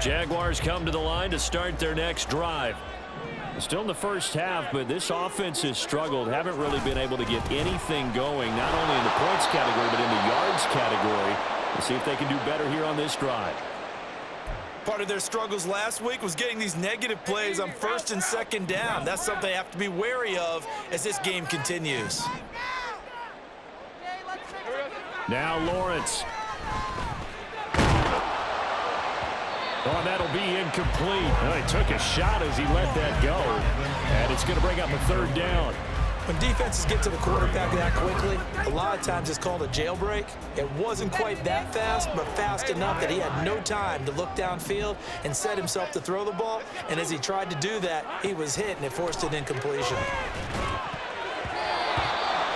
Jaguars come to the line to start their next drive. Still in the first half, but this offense has struggled. Haven't really been able to get anything going, not only in the points category, but in the yards category. We'll see if they can do better here on this drive. Part of their struggles last week was getting these negative plays on first and second down. That's something they have to be wary of as this game continues. Now Lawrence. Oh, that'll be incomplete. Well, he took a shot as he let that go. And it's going to bring up a third down. When defenses get to the quarterback that quickly, a lot of times it's called a jailbreak. It wasn't quite that fast, but fast enough that he had no time to look downfield and set himself to throw the ball. And as he tried to do that, he was hit, and it forced an incompletion.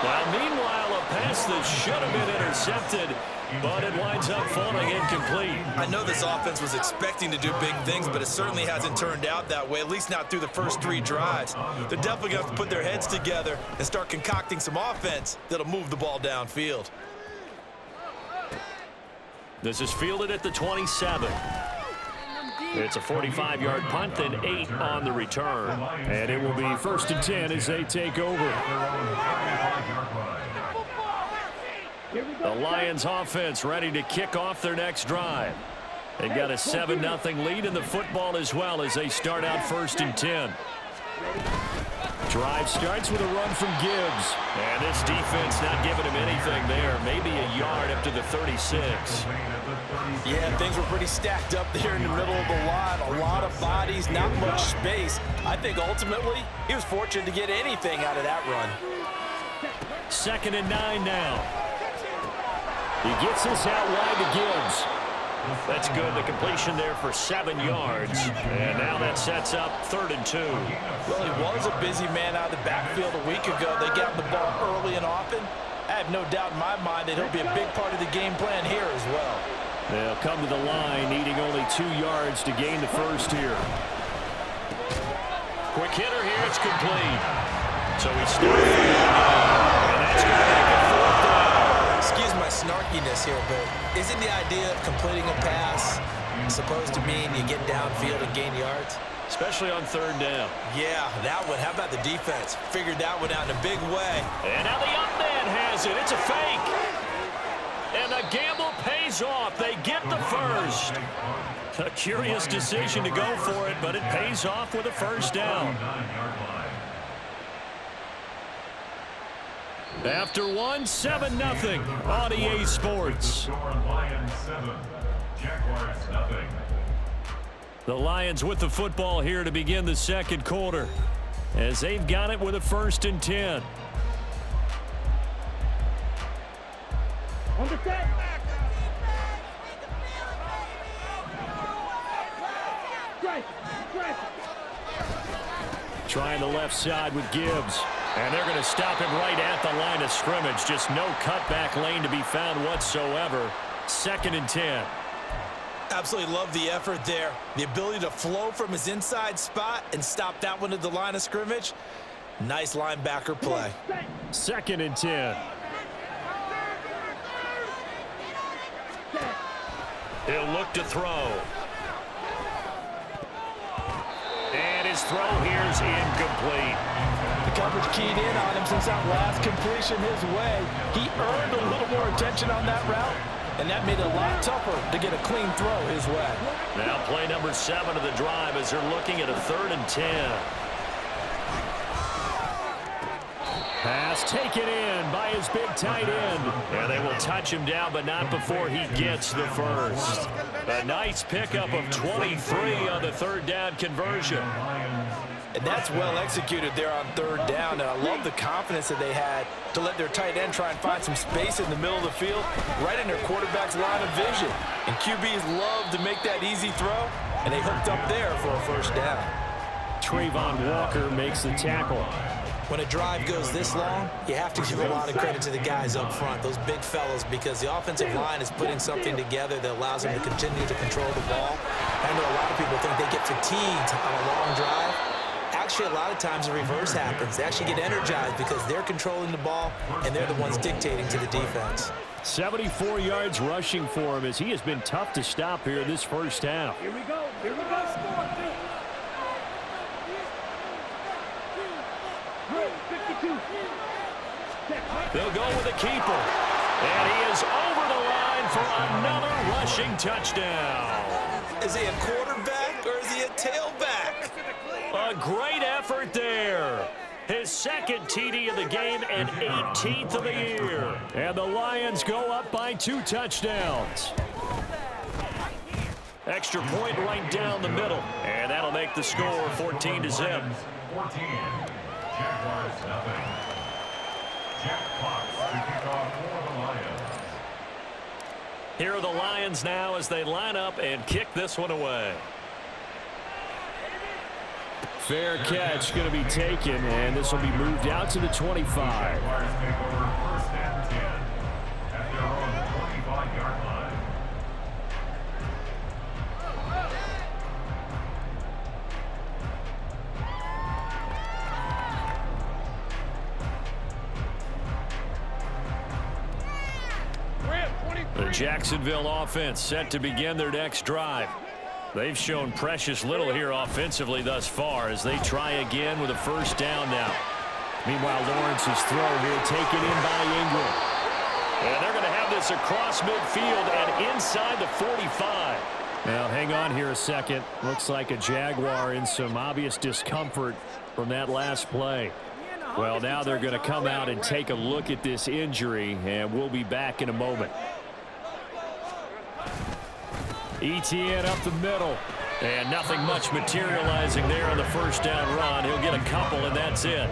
Well, meanwhile, a pass that should have been intercepted, but it winds up falling incomplete. I know this offense was expecting to do big things, but it certainly hasn't turned out that way, at least not through the first 3 drives. They're definitely going to have to put their heads together and start concocting some offense that'll move the ball downfield. This is fielded at the 27. It's a 45-yard punt, then 8 on the return. And it will be 1st and 10 as they take over. The Lions offense ready to kick off their next drive. They've got a 7-0 lead in the football as well as they start out 1st and 10. Drive starts with a run from Gibbs. And this defense not giving him anything there. Maybe a yard up to the 36. Yeah, things were pretty stacked up there in the middle of the line. A lot of bodies, not much space. I think ultimately he was fortunate to get anything out of that run. 2nd and 9 now. He gets this out wide to Gibbs. That's good. The completion there for 7 yards. And now that sets up 3rd and 2. Well, he was a busy man out of the backfield a week ago. They got the ball early and often. I have no doubt in my mind that he'll be a big part of the game plan here as well. They'll come to the line needing only 2 yards to gain the first here. Quick hitter here. It's complete. So he starts. And that's going to make it 4th down. Excuse my snarkiness here, but isn't the idea of completing a pass supposed to mean you get downfield and gain yards? Especially on 3rd down. Yeah, that one. How about the defense? Figured that one out in a big way. And now the up man has it. It's a fake. And the gamble pays off. They get the first. A curious decision to go for it, but it pays off with a 1st down. After 1, 7-0 on EA Sports. The Lions with the football here to begin the 2nd quarter as they've got it with a 1st and 10. On the set. Trying the left side with Gibbs. And they're going to stop him right at the line of scrimmage. Just no cutback lane to be found whatsoever. 2nd and 10. Absolutely love the effort there. The ability to flow from his inside spot and stop that one at the line of scrimmage. Nice linebacker play. 2nd and 10. He'll look to throw. And his throw here is incomplete. The coverage keyed in on him since that last completion his way. He earned a little more attention on that route, and that made it a lot tougher to get a clean throw his way. Now play number 7 of the drive as they're looking at a 3rd and 10. Pass taken in by his big tight end. And they will touch him down, but not before he gets the first. A nice pickup of 23 on the 3rd down conversion. And that's well executed there on 3rd down, and I love the confidence that they had to let their tight end try and find some space in the middle of the field, right in their quarterback's line of vision. And QBs love to make that easy throw, and they hooked up there for a 1st down. Trayvon Walker makes the tackle. When a drive goes this long, you have to give a lot of credit to the guys up front, those big fellas, because the offensive line is putting something together that allows them to continue to control the ball. I know a lot of people think they get fatigued on a long drive. Actually, a lot of times the reverse happens. They actually get energized because they're controlling the ball, and they're the ones dictating to the defense. 74 yards rushing for him as he has been tough to stop here in this first half. Here we go. Score. 52. They'll go with the keeper. And he is over the line for another rushing touchdown. Is he a quarterback or is he a tailback? A great effort there. His second TD of the game and 18th of the year. And the Lions go up by 2 touchdowns. Extra point right down the middle. And that'll make the score 14-0. 14. Jaguars nothing. Jack Fox to kick off for the Lions. Here are the Lions now as they line up and kick this one away. Fair catch going to be taken, and this will be moved out to the 25. Jaguars take over 1st and 10 at their own 25-yard line. The Jacksonville offense set to begin their next drive. They've shown precious little here offensively thus far as they try again with a first down now. Meanwhile, Lawrence's throw here taken in by Ingram. And they're going to have this across midfield and inside the 45. Now, hang on here a second. Looks like a Jaguar in some obvious discomfort from that last play. Well, now they're going to come out and take a look at this injury, and we'll be back in a moment. ETN up the middle, and nothing much materializing there on the first down run. He'll get a couple, and that's it.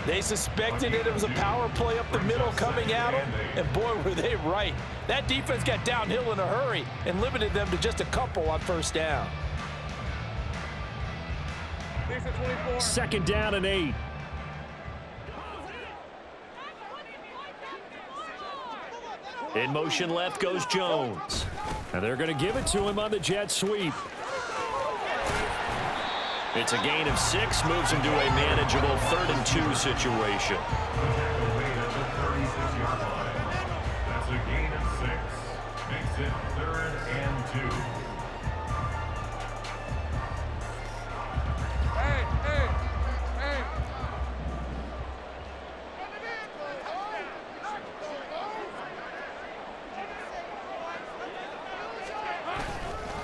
They suspected it was a power play up the middle coming at them, and boy, were they right. That defense got downhill in a hurry and limited them to just a couple on first down. 2nd down and 8. In motion left goes Jones. And they're going to give it to him on the jet sweep. It's a gain of 6, moves him to a manageable 3rd and 2 situation. That's a gain of 6. Makes it 3rd and 2.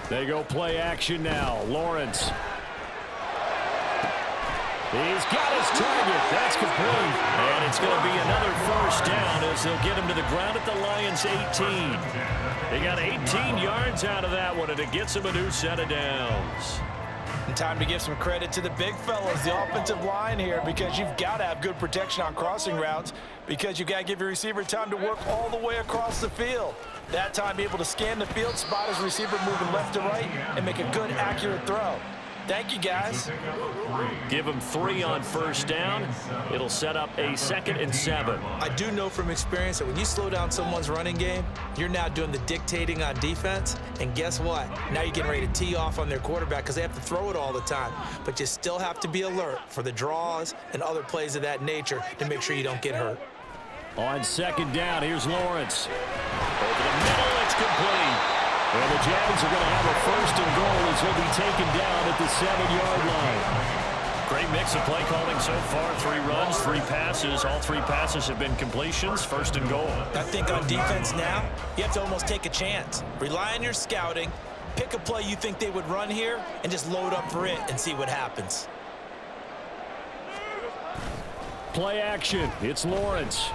They go play action now. Lawrence. He's got his target. That's complete. And it's going to be another first down as they'll get him to the ground at the Lions' 18. They got 18 yards out of that one, and it gets them a new set of downs. And time to give some credit to the big fellas, the offensive line here, because you've got to have good protection on crossing routes because you've got to give your receiver time to work all the way across the field. That time, be able to scan the field, spot his receiver moving left to right, and make a good, accurate throw. Thank you, guys. Give him 3 on first down. It'll set up a 2nd and 7. I do know from experience that when you slow down someone's running game, you're now doing the dictating on defense. And guess what? Now you're getting ready to tee off on their quarterback because they have to throw it all the time. But you still have to be alert for the draws and other plays of that nature to make sure you don't get hurt. On 2nd down, here's Lawrence. Over the middle, it's complete. And the Jags are going to have a 1st and goal as he'll be taken down at the 7-yard line. Great mix of play calling so far. 3 runs, 3 passes. All 3 passes have been completions. 1st and goal. I think on defense now, you have to almost take a chance. Rely on your scouting. Pick a play you think they would run here and just load up for it and see what happens. Play action. It's Lawrence.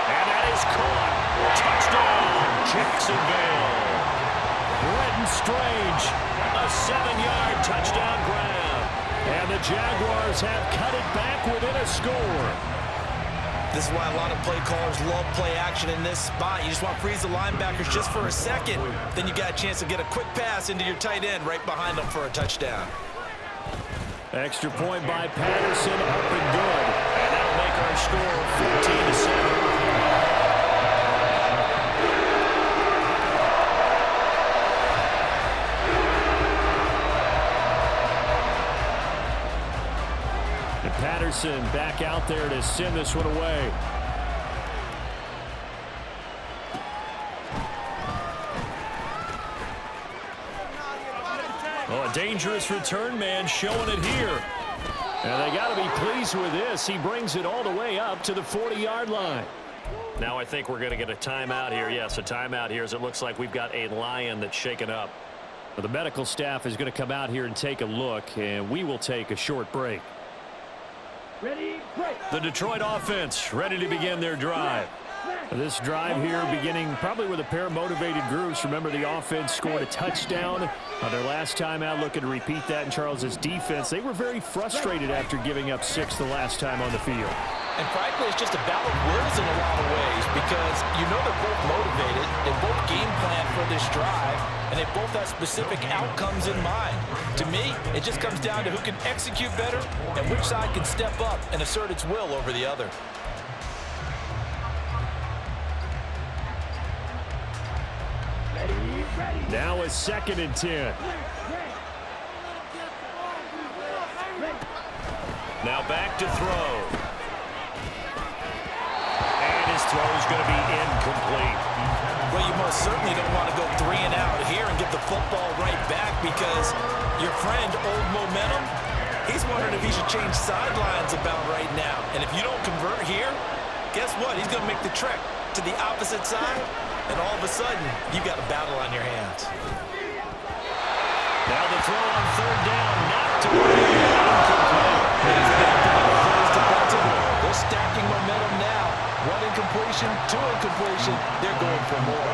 And that is caught. Touchdown, Jacksonville. Brenton Strange, a 7-yard touchdown grab. And the Jaguars have cut it back within a score. This is why a lot of play callers love play action in this spot. You just want to freeze the linebackers just for a second. Then you got a chance to get a quick pass into your tight end right behind them for a touchdown. Extra point by Patterson, up and good. And that'll make our score 14-7. Anderson back out there to send this one away. Oh, a dangerous return man showing it here. And they got to be pleased with this. He brings it all the way up to the 40-yard line. Now I think we're going to get a timeout here. Yes, a timeout here as it looks like we've got a Lion that's shaken up. Well, the medical staff is going to come out here and take a look, and we will take a short break. Ready, break. The Detroit offense ready to begin their drive. This drive here beginning probably with a pair of motivated groups. Remember, the offense scored a touchdown on their last time out, looking to repeat that in Charles's defense. They were very frustrated after giving up 6 the last time on the field. And frankly, it's just a battle of words in a lot of ways because you know they're both motivated, they both game plan for this drive, and they both have specific outcomes in mind. To me, it just comes down to who can execute better and which side can step up and assert its will over the other. Now a 2nd and 10. Now back to throw. And his throw is going to be incomplete. Well, you most certainly don't want to go 3 and out here and get the football right back because your friend, Old Momentum, he's wondering if he should change sidelines about right now. And if you don't convert here, guess what? He's going to make the trek to the opposite side, and all of a sudden, you've got a battle on your hands. Now the throw on 3rd down, knocked away, incomplete. They're stacking momentum now. 1 incompletion, 2 incompletion. They're going for more.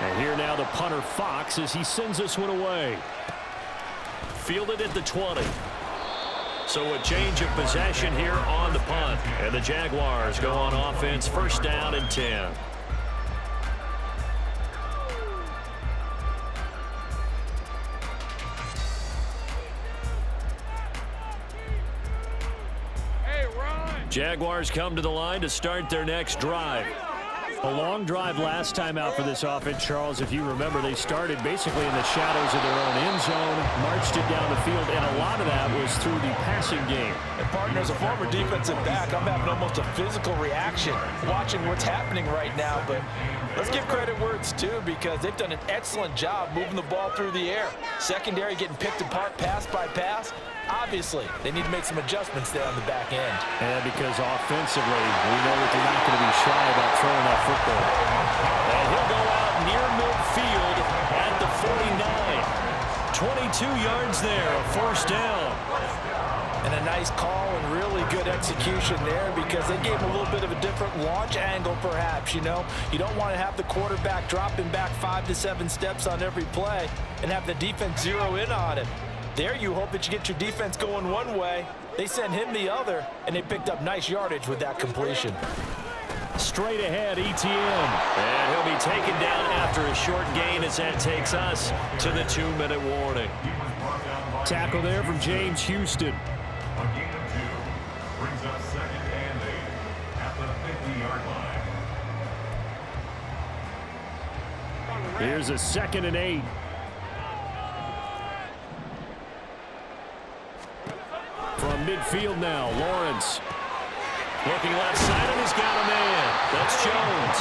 And here now the punter Fox as he sends this one away. Fielded at the 20. So a change of possession here on the punt. And the Jaguars go on offense, 1st down and 10. Jaguars come to the line to start their next drive. A long drive last time out for this offense, Charles. If you remember, they started basically in the shadows of their own end zone, marched it down the field, and a lot of that was through the passing game. And partner, as a former defensive back, I'm having almost a physical reaction watching what's happening right now. But let's give credit where it's due because they've done an excellent job moving the ball through the air. Secondary getting picked apart pass by pass. Obviously, they need to make some adjustments there on the back end. And because offensively, we know that they're not going to be shy about throwing that football. And he'll go out near midfield at the 49. 22 yards there, a 1st down. And a nice call and really good execution there because they gave him a little bit of a different launch angle perhaps, you know. You don't want to have the quarterback dropping back 5 to 7 steps on every play and have the defense zero in on him. There you hope that you get your defense going one way. They sent him the other, and they picked up nice yardage with that completion. Straight ahead, ETN. And he'll be taken down after a short gain as that takes us to the 2-minute warning. Tackle there from James Houston. A gain of 2 brings up 2nd and 8 at the 50-yard line. Here's a 2nd and 8. From midfield now, Lawrence. Looking left side, and he's got a man. That's Jones.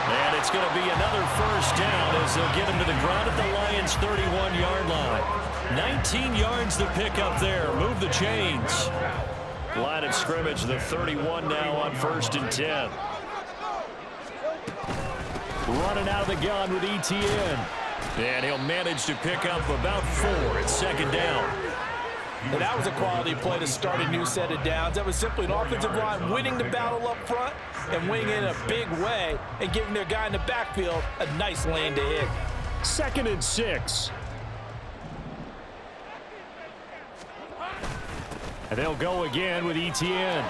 And it's going to be another 1st down as they'll get him to the ground at the Lions' 31-yard line. 19 yards to pick up there. Move the chains. Line of scrimmage, the 31 now on 1st and 10. Running out of the gun with ETN. And he'll manage to pick up about 4 at 2nd down. And that was a quality play to start a new set of downs. That was simply an offensive line winning the battle up front and winning in a big way and giving their guy in the backfield a nice lane to hit. 2nd and 6. And they'll go again with ETN.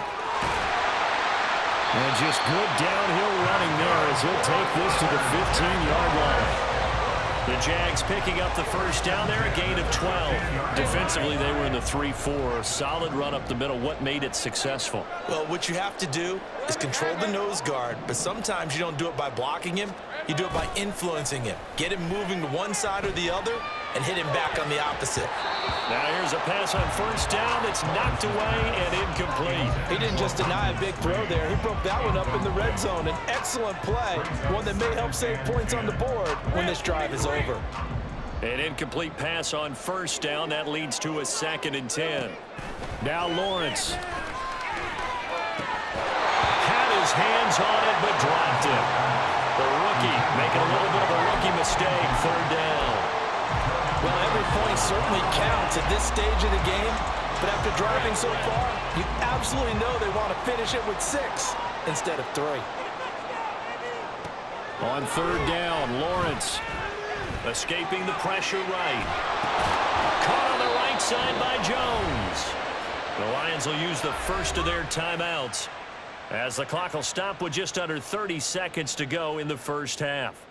And just good downhill running there as he'll take this to the 15-yard line. The Jags picking up the 1st down there, a gain of 12. Defensively, they were in the 3-4. Solid run up the middle. What made it successful? Well, what you have to do is control the nose guard, but sometimes you don't do it by blocking him. You do it by influencing him. Get him moving to one side or the other, and hit him back on the opposite. Now here's a pass on first down that's knocked away and incomplete. He didn't just deny a big throw there. He broke that one up in the red zone. An excellent play, one that may help save points on the board when this drive is over. An incomplete pass on first down. That leads to a 2nd and 10. Now Lawrence. Had his hands on it, but dropped it. The rookie making a little bit of a rookie mistake. 3rd down. Well, every point certainly counts at this stage of the game, but after driving so far, you absolutely know they want to finish it with 6 instead of 3. On 3rd down, Lawrence escaping the pressure right. Caught on the right side by Jones. The Lions will use the first of their timeouts as the clock will stop with just under 30 seconds to go in the first half.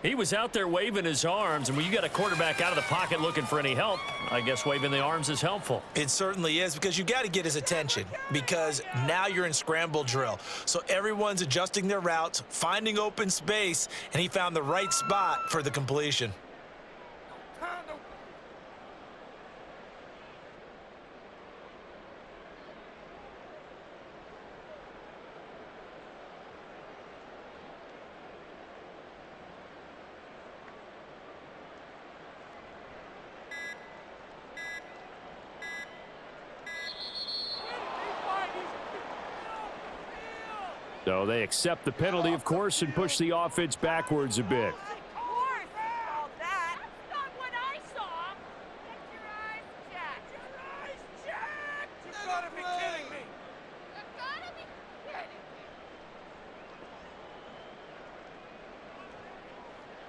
He was out there waving his arms, and when you got a quarterback out of the pocket looking for any help, I guess waving the arms is helpful. It certainly is, because you got to get his attention, because now you're in scramble drill. So everyone's adjusting their routes, finding open space, and he found the right spot for the completion. So they accept the penalty, of course, and push the offense backwards a bit.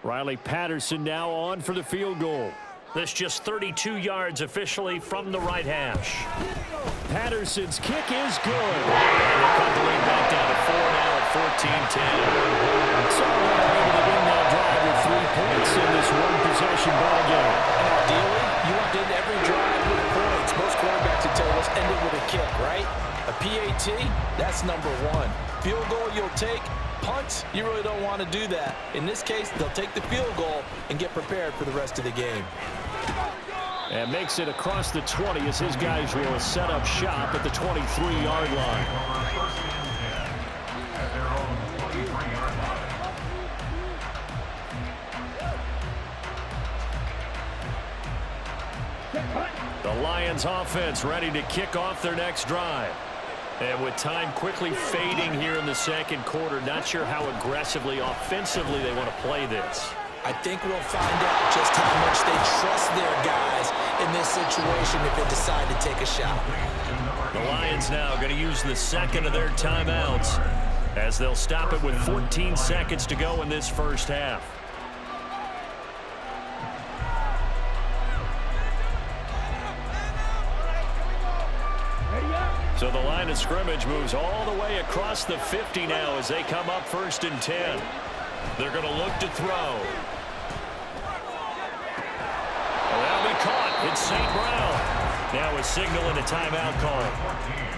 Riley Patterson now on for the field goal. This just 32 yards officially from the right hash. Patterson's kick is good. And they cut the lead back down to 4 now at 14-10. So they're able to win that drive with 3 points in this one-possession ball game. Ideally, you want to end every drive with points. Most quarterbacks would tell us end it with a kick, right? A PAT, that's number 1. Field goal you'll take. Punts, you really don't want to do that. In this case, they'll take the field goal and get prepared for the rest of the game. And makes it across the 20 as his guys will set up shop at the 23-yard line. The Lions offense ready to kick off their next drive. And with time quickly fading here in the second quarter, not sure how aggressively, offensively they want to play this. I think we'll find out just how much they trust their guys in this situation if they decide to take a shot. The Lions now going to use the second of their timeouts as they'll stop it with 14 seconds to go in this first half. So the line of scrimmage moves all the way across the 50 now as they come up 1st and 10. They're going to look to throw. That'll be caught. It's St. Brown. Now a signal and a timeout call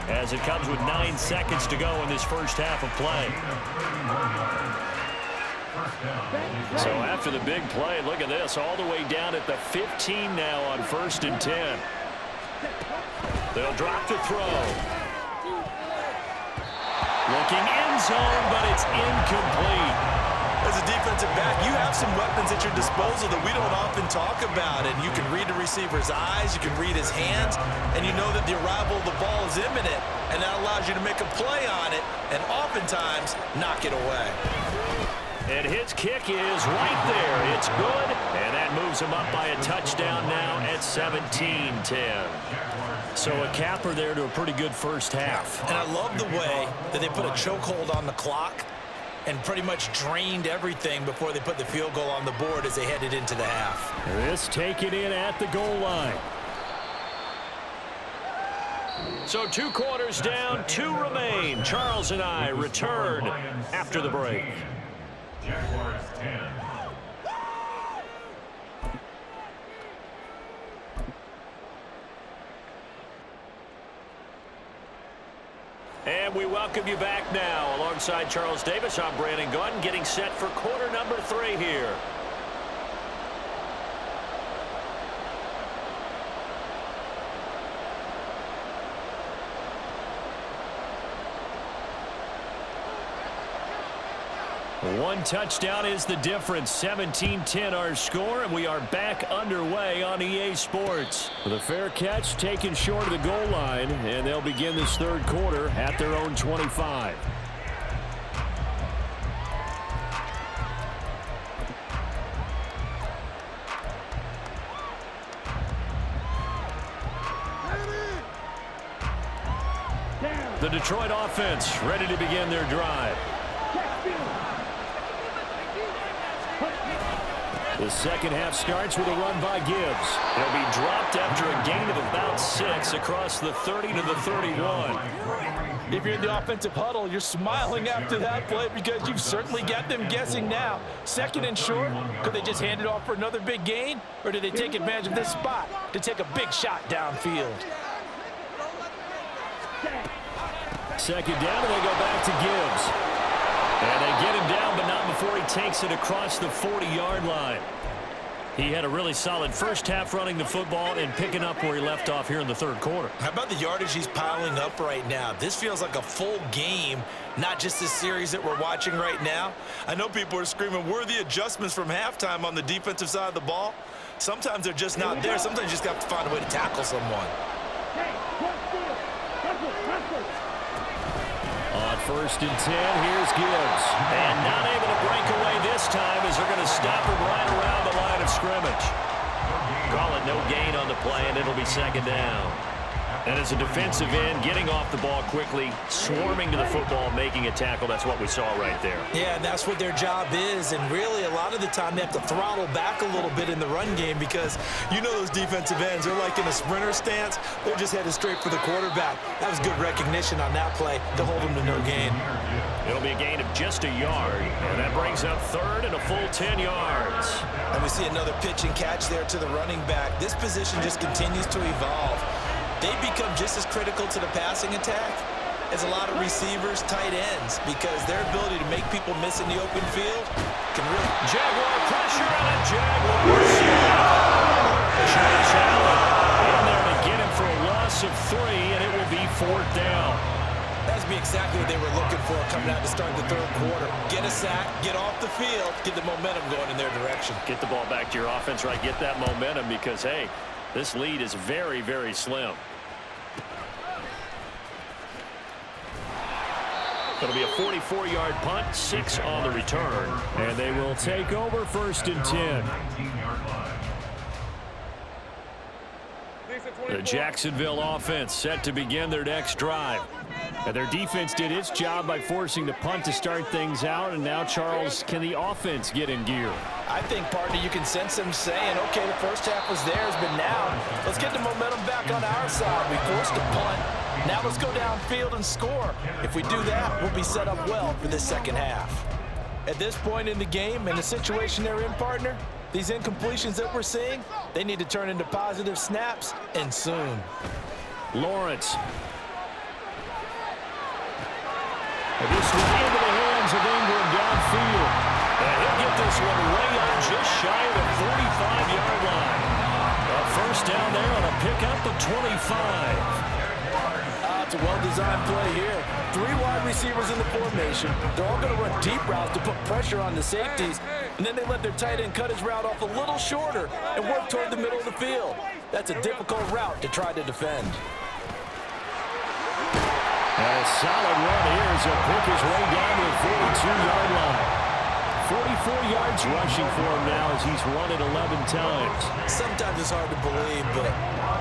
as it comes with 9 seconds to go in this first half of play. So after the big play, look at this, all the way down at the 15 now on 1st and 10. They'll drop to throw. Looking end zone, but it's incomplete. As a defensive back, you have some weapons at your disposal that we don't often talk about. And you can read the receiver's eyes, you can read his hands, and you know that the arrival of the ball is imminent. And that allows you to make a play on it and oftentimes knock it away. And his kick is right there. It's good, and that moves him up by a touchdown now at 17-10. So a capper there to a pretty good first half. And I love the way that they put a chokehold on the clock and pretty much drained everything before they put the field goal on the board as they headed into the half. This taken in at the goal line. So 2 quarters down, 2 remain. Charles and I return after the break. Jaguars 10. And we welcome you back now. Alongside Charles Davis, I'm Brandon Gunn, getting set for quarter number 3 here. One touchdown is the difference. 17-10 our score, and we are back underway on EA Sports. With a fair catch taken short of the goal line, and they'll begin this third quarter at their own 25. The Detroit offense ready to begin their drive. The second half starts with a run by Gibbs. He'll be dropped after a gain of about 6 across the 30 to the 31. If you're in the offensive huddle, you're smiling after that play because you've certainly got them guessing now. Second and short, could they just hand it off for another big gain? Or do they take advantage of this spot to take a big shot downfield? Second down, and they go back to Gibbs. And they get him down, but not before he takes it across the 40-yard line. He had a really solid first half running the football and picking up where he left off here in the third quarter. How about the yardage he's piling up right now? This feels like a full game, not just this series that we're watching right now. I know people are screaming, where are the adjustments from halftime on the defensive side of the ball? Sometimes they're just not there. Sometimes you just have to find a way to tackle someone. On 1st and 10, here's Gibbs. And not able to break away this time as they're going to stop him right around the line of scrimmage. Call it no gain on the play, and it'll be second down. And as a defensive end, getting off the ball quickly, swarming to the football, making a tackle, that's what we saw right there. Yeah, and that's what their job is. And really, a lot of the time, they have to throttle back a little bit in the run game because you know those defensive ends, they're like in a sprinter stance. They're just headed straight for the quarterback. That was good recognition on that play to hold them to no gain. It'll be a gain of just a yard, and that brings up third and a full 10 yards. And we see another pitch and catch there to the running back. This position just continues to evolve. They become just as critical to the passing attack as a lot of receivers, tight ends, because their ability to make people miss in the open field can really... Jaguar pressure and a Jaguar Josh Allen in there to get him for a loss of 3, and it will be 4th down. That's exactly what they were looking for coming out to start the third quarter. Get a sack, get off the field, get the momentum going in their direction. Get the ball back to your offense, right? Get that momentum because, hey, this lead is very, very slim. It'll be a 44-yard punt, 6 on the return. And they will take over 1st and 10. The Jacksonville offense set to begin their next drive. And their defense did its job by forcing the punt to start things out. And now, Charles, can the offense get in gear? I think, partner, you can sense them saying, okay, the first half was theirs, but now let's get the momentum back on our side. We forced a punt. Now let's go downfield and score. If we do that, we'll be set up well for this second half. At this point in the game and the situation they're in, partner, these incompletions that we're seeing, they need to turn into positive snaps, and soon. Lawrence. And this one into the hands of Ingram downfield. And he'll get this one way up just shy of the 45-yard line. A first down there on a pickup of 25. It's a well-designed play here. 3 wide receivers in the formation. They're all going to run deep routes to put pressure on the safeties, and then they let their tight end cut his route off a little shorter and work toward the middle of the field. That's a difficult route to try to defend. A solid run here as he'll pick his way down to the 42-yard line. 44 yards rushing for him now as he's run it 11 times. Sometimes it's hard to believe, but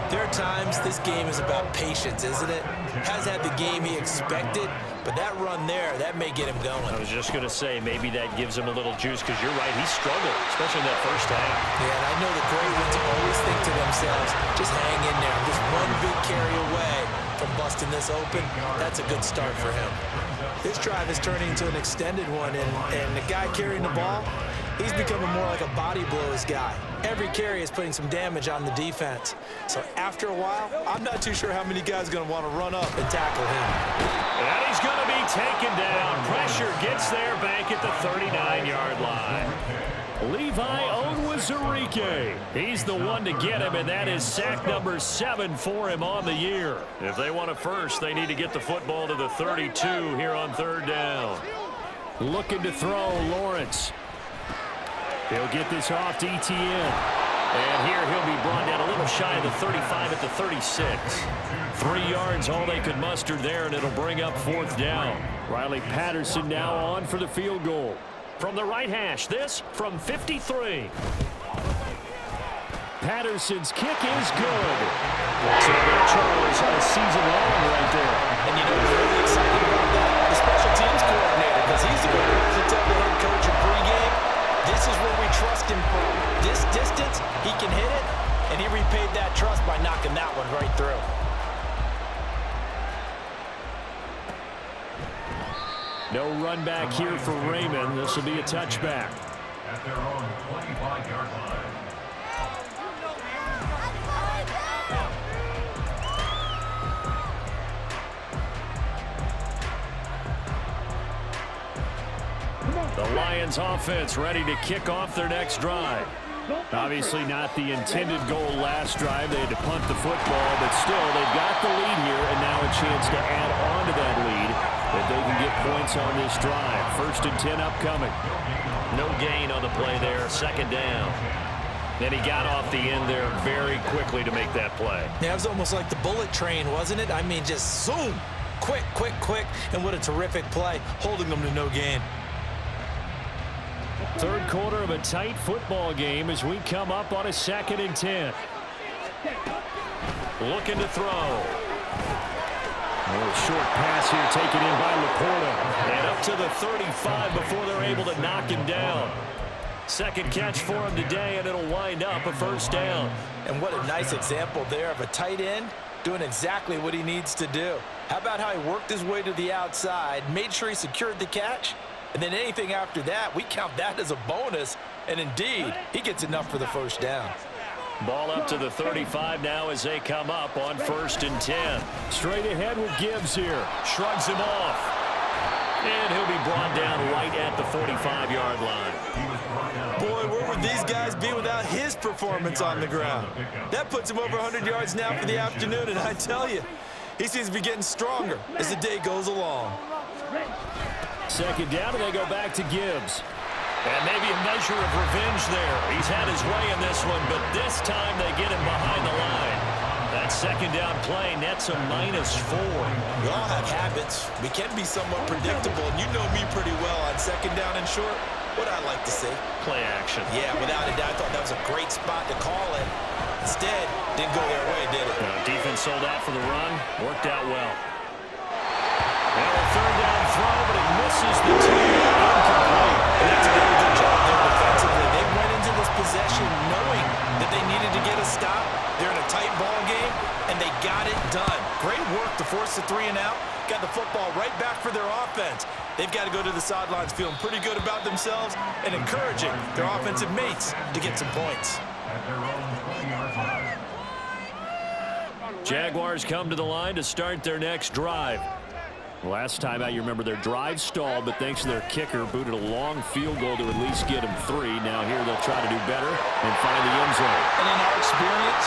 there are times this game is about patience, isn't it? Has had the game he expected, but that run there, that may get him going. I was just going to say, maybe that gives him a little juice because you're right, he struggled, especially in that first half. Yeah, and I know the great ones always think to themselves, just hang in there. I'm just one big carry away from busting this open. That's a good start for him. This drive is turning into an extended one, and the guy carrying the ball, he's becoming more like a body blows guy. Every carry is putting some damage on the defense. So after a while, I'm not too sure how many guys are going to want to run up and tackle him. And he's going to be taken down. Pressure gets there back at the 39-yard line. Levi Onwuzurike. He's the one to get him, and that is sack number 7 for him on the year. If they want a first, they need to get the football to the 32 here on 3rd down. Looking to throw, Lawrence. He'll get this off to ETN. And here he'll be brought down a little shy of the 35 at the 36. 3 yards, all they could muster there, and it'll bring up 4th down. Riley Patterson now on for the field goal. From the right hash, this from 53. Patterson's kick is good. So their Charles a season long right there. And you know what's really exciting about that? The special teams coordinator, because he's the one who has to tell the head coach in pregame, this is where we trust him from. This distance, he can hit it, and he repaid that trust by knocking that one right through. No run back here for Raymond. This will be a touchback. At their own 25-yard line. The Lions offense ready to kick off their next drive. Obviously not the intended goal last drive. They had to punt the football, but still they've got the lead here and now a chance to add on to that lead if they can get points on this drive. 1st and 10 upcoming. No gain on the play there. 2nd down. And he got off the end there very quickly to make that play. Yeah, it was almost like the bullet train, wasn't it? I mean, just zoom. Quick, quick, quick. And what a terrific play, holding them to no gain. 3rd quarter of a tight football game as we come up on a 2nd and 10. Looking to throw. A little short pass here taken in by Laporta. And up to the 35 before they're able to knock him down. 2nd catch for him today, and it'll wind up a 1st down. And what a nice example there of a tight end doing exactly what he needs to do. How about how he worked his way to the outside, made sure he secured the catch, and then anything after that, we count that as a bonus. And indeed, he gets enough for the 1st down. Ball up to the 35 now as they come up on 1st and 10. Straight ahead with Gibbs here. Shrugs him off. And he'll be brought down right at the 45-yard line. Boy, where would these guys be without his performance on the ground? That puts him over 100 yards now for the afternoon, and I tell you, he seems to be getting stronger as the day goes along. 2nd down, and they go back to Gibbs. And maybe a measure of revenge there. He's had his way in this one, but this time they get him behind the line. That 2nd down play nets a -4. We all have habits. We can be somewhat predictable, and you know me pretty well on 2nd down and short. What I like to see. Play action. Yeah, without a doubt, I thought that was a great spot to call it. Instead, didn't go their way, did it? Defense sold out for the run. Worked out well. And a 3rd down throw, but it misses the 2. Incomplete. And that's a really good job there defensively. They went into this possession knowing that they needed to get a stop. They're in a tight ball game, and they got it done. Great work to force the 3 and out. Got the football right back for their offense. They've got to go to the sidelines feeling pretty good about themselves and encouraging their offensive mates to get some points. At their own 20-yard line. Jaguars come to the line to start their next drive. Last time out, you remember their drive stalled, but thanks to their kicker, booted a long field goal to at least get them 3. Now here they'll try to do better and find the end zone. And in our experience,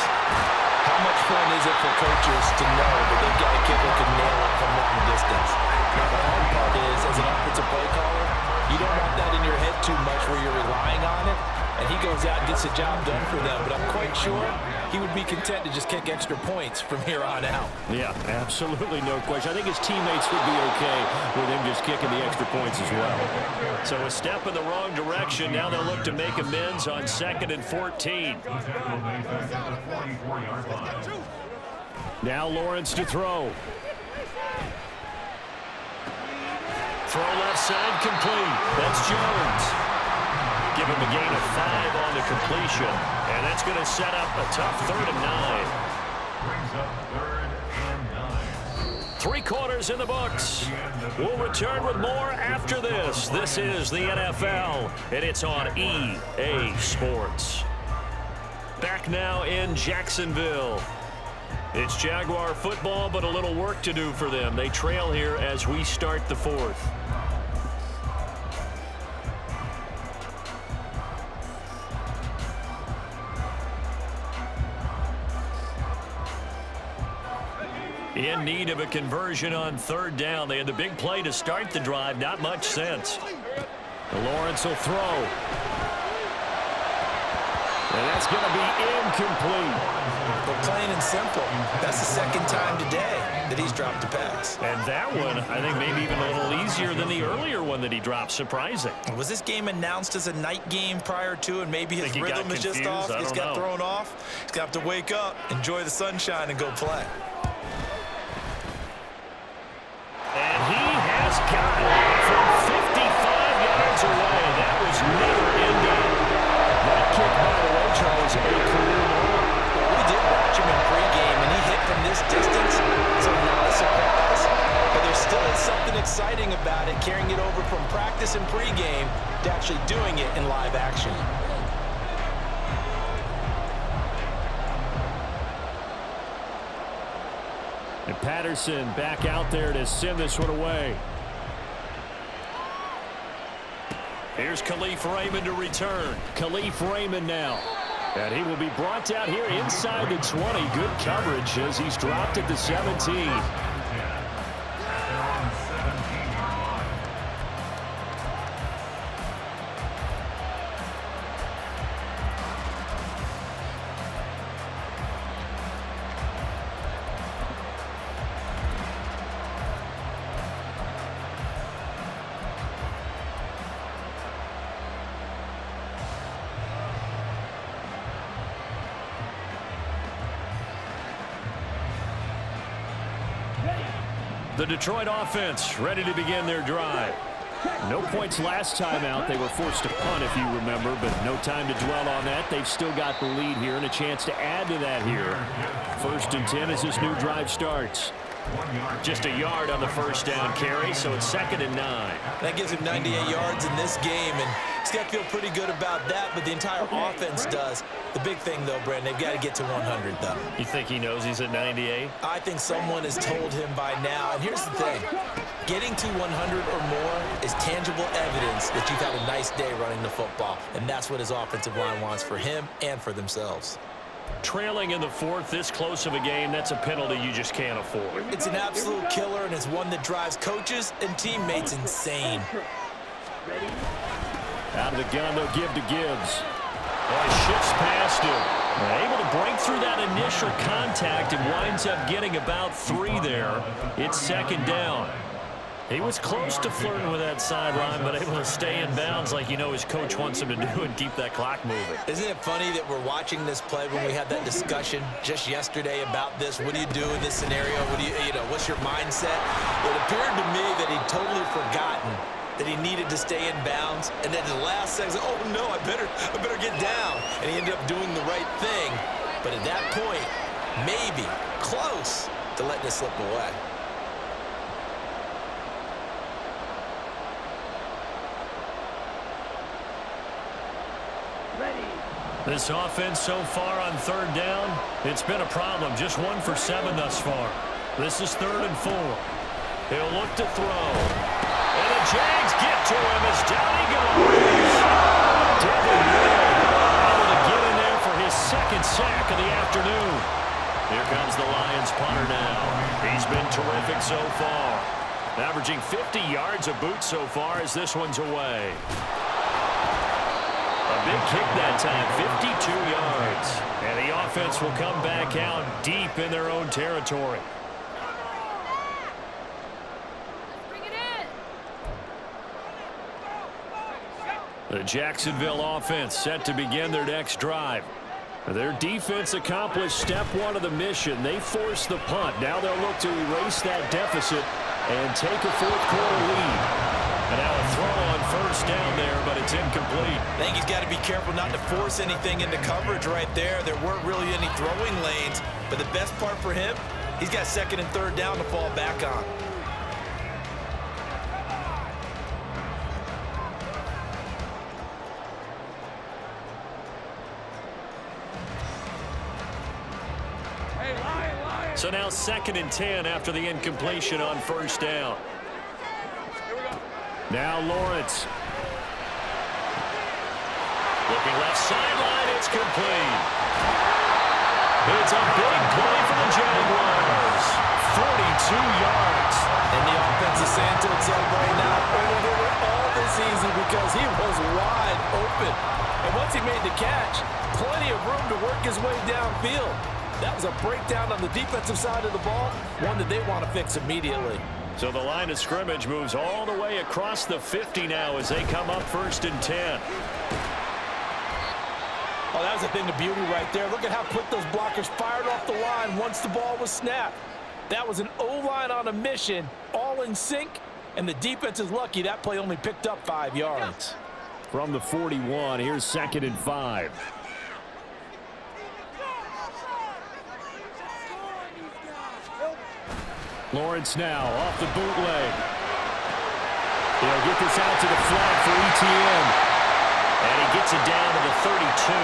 how much fun is it for coaches to know that they've got a kicker who can nail it from long distance? Now, the hard part is, as an offensive play caller, you don't want that in your head too much where you're relying on it, and he goes out and gets the job done for them. But I'm quite sure he would be content to just kick extra points from here on out. Yeah, absolutely no question. I think his teammates would be okay with him just kicking the extra points as well. So a step in the wrong direction. Now they'll look to make amends on 2nd and 14. Now Lawrence to throw. Throw left side complete. That's Jones. Give him a gain of 5 on the completion. And that's going to set up a tough 3rd and 9. Brings up 3rd and 9. 3 quarters in the books. We'll return with more after this. This is the NFL, and it's on EA Sports. Back now in Jacksonville. It's Jaguar football, but a little work to do for them. They trail here as we start the 4th. In need of a conversion on third down. They had the big play to start the drive. Not much sense. Lawrence will throw. And that's going to be incomplete. But plain and simple, that's the second time today that he's dropped a pass. And that one, I think maybe even a little easier than the earlier one that he dropped. Surprising. Was this game announced as a night game prior to, and maybe his rhythm is just off? He's got thrown off. He's going to have to wake up, enjoy the sunshine, and go play. And he has got it from 55 yards away. That was never ending. That kick, by the way, Charles, a career moment. We did watch him in pregame, and he hit from this distance, so not a surprise. But there still is something exciting about it, carrying it over from practice and pregame to actually doing it in live action. And Patterson back out there to send this one away. Here's Khalif Raymond to return. Khalif Raymond now. And he will be brought down here inside the 20. Good coverage as he's dropped at the 17. The Detroit offense ready to begin their drive. No points last time out. They were forced to punt, if you remember, but no time to dwell on that. They've still got the lead here and a chance to add to that here. 1st and 10 as this new drive starts. Just a yard on the first down carry, so it's 2nd and 9. That gives him 98 yards in this game, and he's got to feel pretty good about that, but the entire offense does. The big thing, though, Brandon, they've got to get to 100, though. You think he knows he's at 98? I think someone has told him by now, and here's the thing. Getting to 100 or more is tangible evidence that you've had a nice day running the football, and that's what his offensive line wants for him and for themselves. Trailing in the 4th, this close of a game, that's a penalty you just can't afford. It's an absolute killer, and it's one that drives coaches and teammates insane. Out of the gun, they'll give to Gibbs. Oh, he shifts past him. Able to break through that initial contact and winds up getting about 3 there. It's 2nd down. He was close to flirting with that sideline, but able to stay in bounds like you know his coach wants him to do and keep that clock moving. Isn't it funny that we're watching this play when we had that discussion just yesterday about this? What do you do in this scenario? What do you know, what's your mindset? It appeared to me that he'd totally forgotten that he needed to stay in bounds, and then the last second, oh no, I better get down. And he ended up doing the right thing. But at that point, maybe close to letting it slip away. This offense so far on 3rd down, it's been a problem. Just 1 for 7 thus far. This is 3rd and 4. He'll look to throw. And the Jags get to him as down he goes. Devin Lloyd able to get in there for his 2nd sack of the afternoon. Here comes the Lions punter now. He's been terrific so far. Averaging 50 yards a boot so far as this one's away. A big kick that time, 52 yards. And the offense will come back out deep in their own territory. The Jacksonville offense set to begin their next drive. Their defense accomplished step 1 of the mission. They forced the punt. Now they'll look to erase that deficit and take a 4th quarter lead. And now a throw on 1st down there, but it's incomplete. I think he's got to be careful not to force anything into coverage right there. There weren't really any throwing lanes, but the best part for him, he's got 2nd and 3rd down to fall back on. So now 2nd and 10 after the incompletion on 1st down. Now Lawrence. Looking left sideline, it's complete. It's a big play for the Jaguars. 42 yards. And the offense is saying to itself right now, oh, they were all this easy because he was wide open. And once he made the catch, plenty of room to work his way downfield. That was a breakdown on the defensive side of the ball, one that they want to fix immediately. So the line of scrimmage moves all the way across the 50 now as they come up 1st and 10. Oh, that was a thing of beauty right there. Look at how quick those blockers fired off the line once the ball was snapped. That was an O-line on a mission, all in sync, and the defense is lucky that play only picked up 5 yards. From the 41, here's 2nd and 5. Lawrence now off the bootleg. He'll get this out to the flat for ETN. And he gets it down to the 32.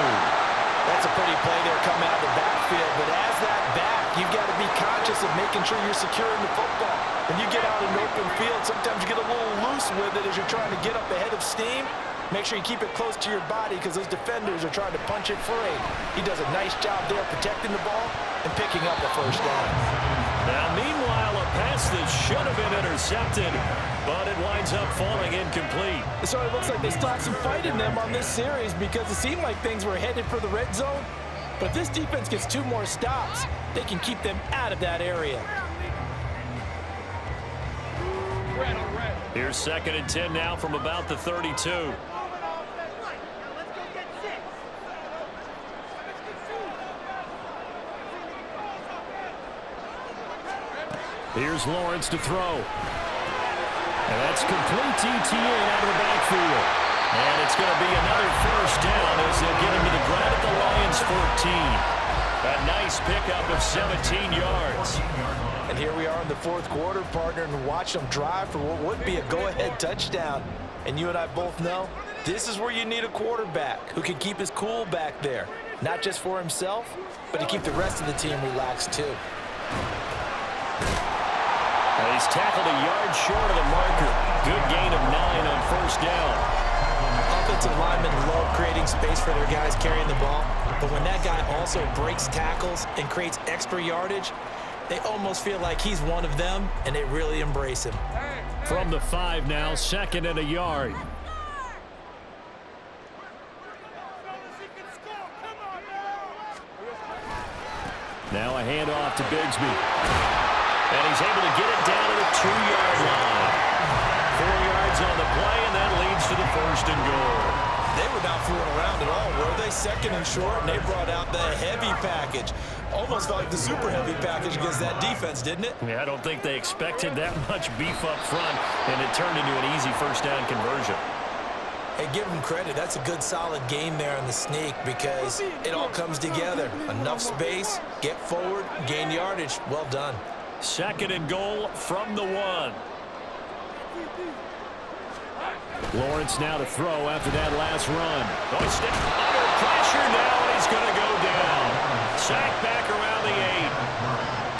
That's a pretty play there coming out of the backfield. But as that back, you've got to be conscious of making sure you're securing the football. When you get out in open field, sometimes you get a little loose with it as you're trying to get up ahead of steam. Make sure you keep it close to your body because those defenders are trying to punch it free. He does a nice job there protecting the ball and picking up the first down. Now, meanwhile, a pass that should have been intercepted, but it winds up falling incomplete. So it looks like they stopped some fight in them on this series because it seemed like things were headed for the red zone. But if this defense gets 2 more stops, they can keep them out of that area. Here's 2nd and 10 now from about the 32. Here's Lawrence to throw. And that's complete to ETN out of the backfield. And it's going to be another first down as they'll get him to the ground at the Lions 14. A nice pickup of 17 yards. And here we are in the 4th quarter, partner, and watch them drive for what would be a go-ahead touchdown. And you and I both know this is where you need a quarterback who can keep his cool back there. Not just for himself, but to keep the rest of the team relaxed too. And he's tackled a yard short of the marker. Good gain of 9 on first down. Offensive linemen love creating space for their guys carrying the ball. But when that guy also breaks tackles and creates extra yardage, they almost feel like he's one of them, and they really embrace him. From the 5 now, 2nd and a yard. Now a handoff to Bigsby. And he's able to get it down to the 2-yard line. 4 yards on the play, and that leads to the 1st and goal. They were not fooling around at all, were they? 2nd and short, and they brought out the heavy package. Almost felt like the super heavy package against that defense, didn't it? Yeah, I don't think they expected that much beef up front, and it turned into an easy first down conversion. Hey, give them credit. That's a good, solid game there on the sneak because it all comes together. Enough space, get forward, gain yardage. Well done. 2nd and goal from the 1. Lawrence now to throw after that last run. Oh, he's under pressure now, and he's going to go down. Sacked back around the 8.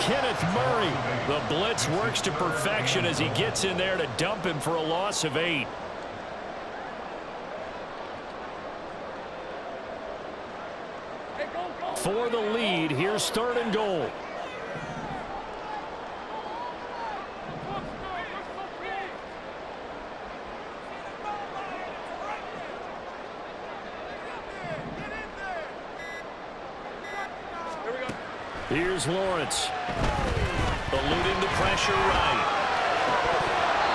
Kenneth Murray. The blitz works to perfection as he gets in there to dump him for a loss of 8. For the lead, here's 3rd and goal. Here's Lawrence. Eluding the pressure right.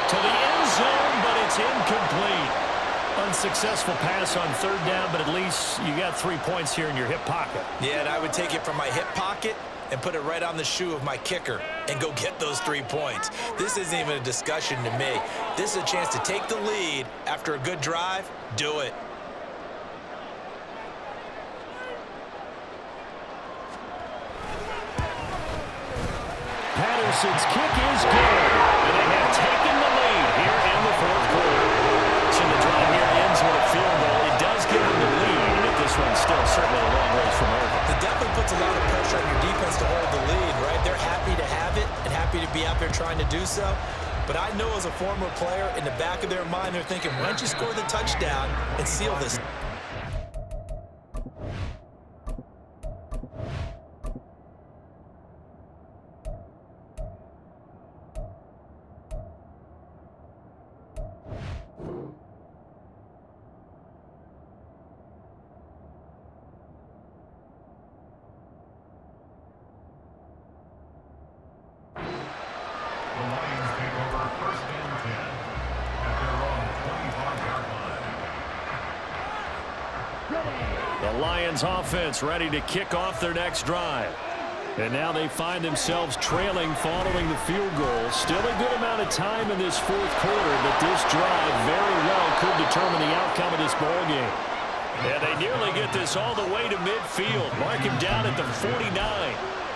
To the end zone, but it's incomplete. Unsuccessful pass on 3rd down, but at least you got 3 points here in your hip pocket. Yeah, and I would take it from my hip pocket and put it right on the shoe of my kicker and go get those 3 points. This isn't even a discussion to me. This is a chance to take the lead after a good drive. Do it. Patterson's kick is good, and they have taken the lead here in the 4th quarter. So the drive here ends with a field goal. It does give them the lead, but this one's still certainly a long ways from over. It definitely puts a lot of pressure on your defense to hold the lead, right? They're happy to have it and happy to be out there trying to do so. But I know as a former player, in the back of their mind, they're thinking, why don't you score the touchdown and seal this? The Lions offense ready to kick off their next drive. And now they find themselves trailing following the field goal. Still a good amount of time in this fourth quarter, but this drive very well could determine the outcome of this ball game. And they nearly get this all the way to midfield. Mark him down at the 49.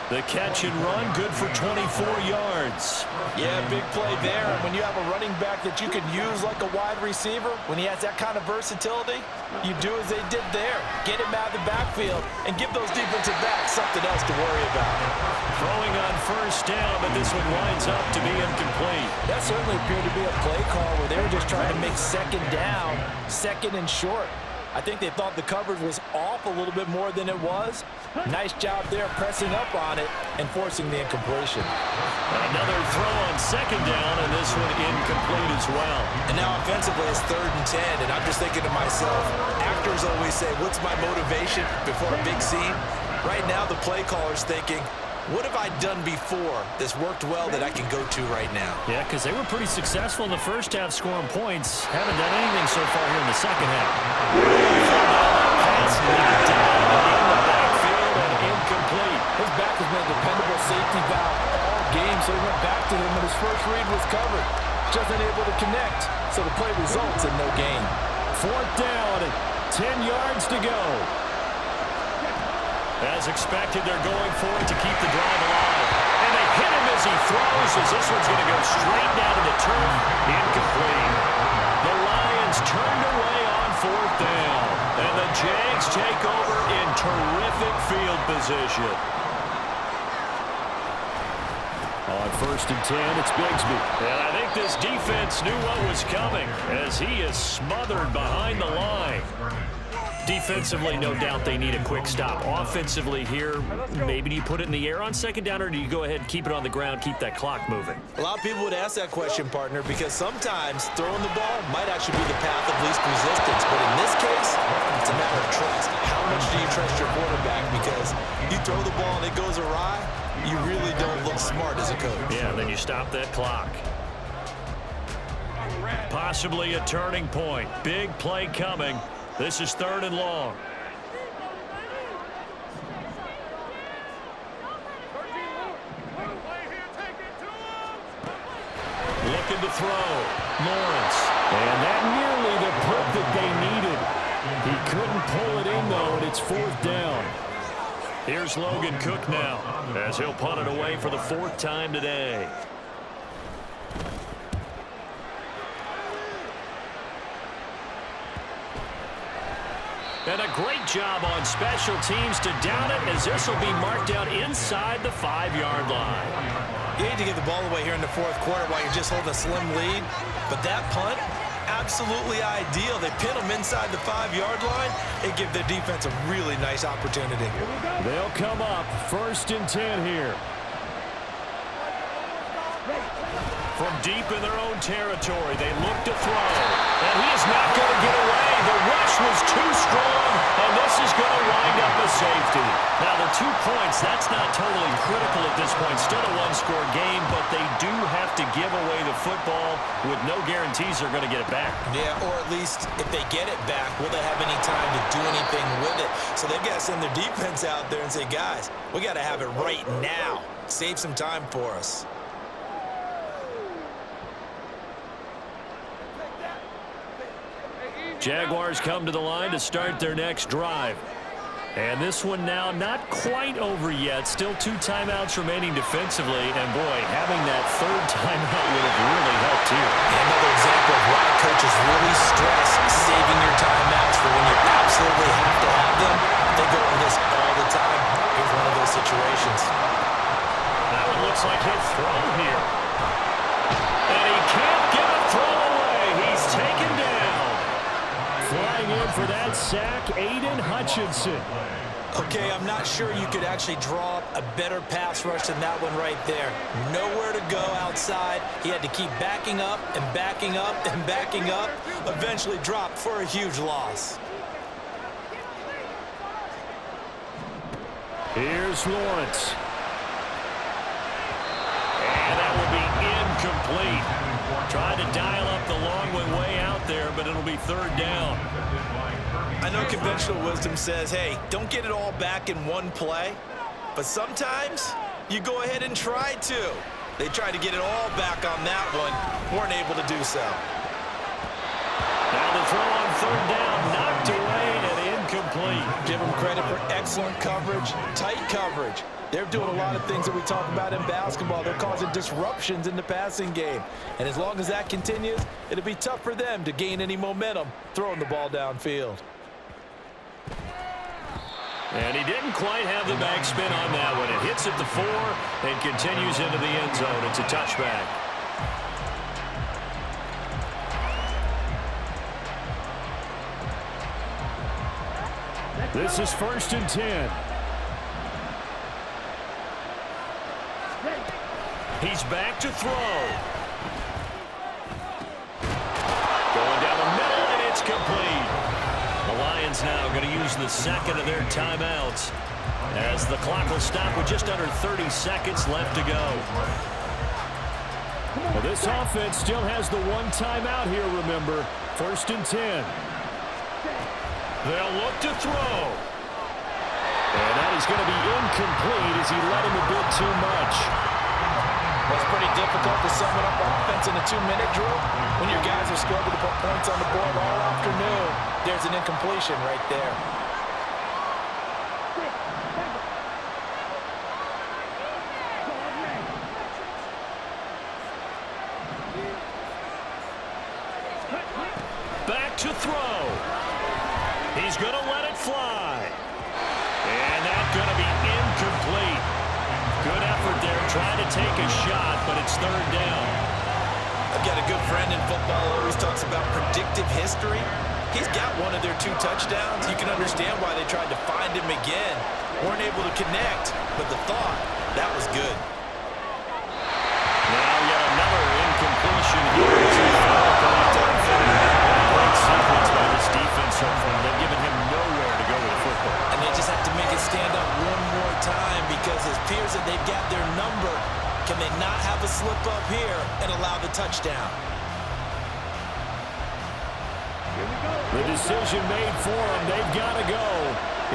The catch and run, good for 24 yards. Yeah, big play there. And when you have a running back that you can use like a wide receiver, when he has that kind of versatility, you do as they did there. Get him out of the backfield and give those defensive backs something else to worry about. Throwing on first down, but this one winds up to be incomplete. That certainly appeared to be a play call where they were just trying to make second down, second and short. I think they thought the coverage was off a little bit more than it was. Nice job there pressing up on it and forcing the incompletion. Another throw on second down, and this one incomplete as well. And now offensively it's 3rd and 10, and I'm just thinking to myself, actors always say, what's my motivation before a big scene? Right now the play caller's thinking, what have I done before that's worked well that I can go to right now? Yeah, because they were pretty successful in the first half scoring points. Haven't done anything so far here in the second half. Pass knocked down in the backfield and incomplete. His back has been a dependable safety valve all game, so he went back to him and his first read was covered. Just unable to connect, so the play results in no gain. 4th down, 10 yards to go. As expected, they're going for it to keep the drive alive. And they hit him as he throws, as this one's going to go straight down to the turf. Incomplete. The Lions turned away on 4th down. And the Jags take over in terrific field position. On 1st and 10, it's Bigsby. And I think this defense knew what was coming as he is smothered behind the line. Defensively, no doubt they need a quick stop. Offensively here, maybe do you put it in the air on second down, or do you go ahead and keep it on the ground, keep that clock moving? A lot of people would ask that question, partner, because sometimes throwing the ball might actually be the path of least resistance. But in this case, it's a matter of trust. How much do you trust your quarterback? Because you throw the ball and it goes awry, you really don't look smart as a coach. Yeah, then you stop that clock. Possibly a turning point. Big play coming. This is 3rd and long. Looking to throw. Lawrence. And that nearly the punt that they needed. He couldn't pull it in, though, and it's 4th down. Here's Logan Cook now, as he'll punt it away for the 4th time today. And a great job on special teams to down it, as this will be marked out inside the 5-yard line. You hate to get the ball away here in the 4th quarter while you're just holding a slim lead, but that punt, absolutely ideal. They pin them inside the 5-yard line and give their defense a really nice opportunity. They'll come up 1st and 10 here. From deep in their own territory, they look to throw. And he is not going to get away. The rush was too strong, and this is going to wind up a safety. Now, the 2 points, that's not totally critical at this point. Still a one-score game, but they do have to give away the football with no guarantees they're going to get it back. Yeah, or at least if they get it back, will they have any time to do anything with it? So they've got to send their defense out there and say, guys, we got to have it right now. Save some time for us. Jaguars come to the line to start their next drive. And this one now not quite over yet. Still 2 timeouts remaining defensively. And, boy, having that 3rd timeout would have really helped here. Another example of why coaches really stress saving your timeouts for when you absolutely have to have them. They go on this all the time. Here's one of those situations. That one looks like he'll throw here. And he can't get a throw away. He's taken down. Flying in for that sack, Aiden Hutchinson. Okay, I'm not sure you could actually draw up a better pass rush than that one right there. Nowhere to go outside. He had to keep backing up and backing up and backing up. Eventually dropped for a huge loss. Here's Lawrence. And that will be incomplete. Tried to dial up the long one way out there, but it'll be third down. I know conventional wisdom says, hey, don't get it all back in one play. But sometimes you go ahead and try to. They tried to get it all back on that one. Weren't able to do so. Now the throw on third down, knocked away and incomplete. Give them credit for excellent coverage, tight coverage. They're doing a lot of things that we talk about in basketball. They're causing disruptions in the passing game. And as long as that continues, it'll be tough for them to gain any momentum throwing the ball downfield. And he didn't quite have the backspin on that one. It hits at the 4 and continues into the end zone. It's a touchback. This is 1st and 10. He's back to throw. Going down the middle, and it's complete. The Lions now going to use the second of their timeouts as the clock will stop with just under 30 seconds left to go. Well, this offense still has the one timeout here, remember. 1st and 10. They'll look to throw. And that is going to be incomplete as he let him a bit too much. Well, it's pretty difficult to sum it up offense in a 2-minute drill when your guys have struggled to put points on the board all afternoon. There's an incompletion right there. Back to throw. He's going to let it fly. And that's going to be incomplete. Good effort there, trying to take a shot, but it's third down. I've got a good friend in football who always talks about predictive history. He's got one of their 2 touchdowns. You can understand why they tried to find him again. Weren't able to connect, but the thought, that was good. Now yet another incompletion here. It's a foul called on third down. Great sequence by this defense so far. They've given him nowhere to go with the football. And they just have to make it stand up one more time because it appears that they've got their number. Can they not have a slip up here and allow the touchdown? The decision made for them. They've got to go.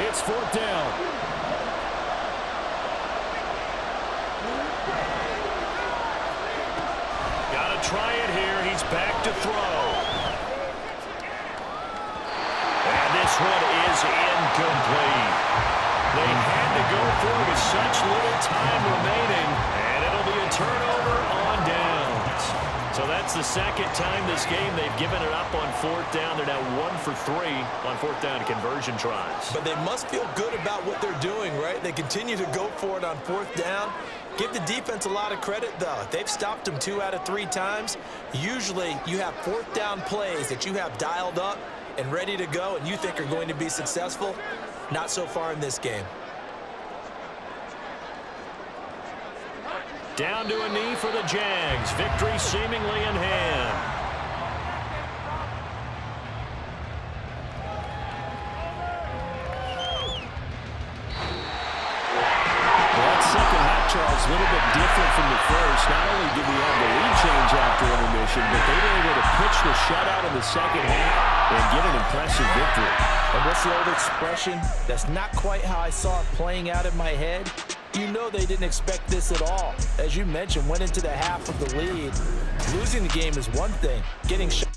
It's 4th down. Got to try it here. He's back to throw. And this one is incomplete. They had to go for it with such little time remaining, and it'll be a turnover on downs. So that's the second time this game they've given it up on 4th down. They're now 1 for 3 on 4th down conversion tries. But they must feel good about what they're doing, right? They continue to go for it on 4th down. Give the defense a lot of credit, though. They've stopped them 2 out of 3 times. Usually you have 4th down plays that you have dialed up and ready to go and you think are going to be successful. Not so far in this game. Down to a knee for the Jags. Victory seemingly in hand. That second half, Charles, a little bit different from the first. Not only did we have the lead change after intermission, but they were able to pitch the shutout in the second half and get an impressive victory. And what's the old expression? That's not quite how I saw it playing out in my head. You know they didn't expect this at all. As you mentioned, went into the half of the lead. Losing the game is one thing. Getting shot.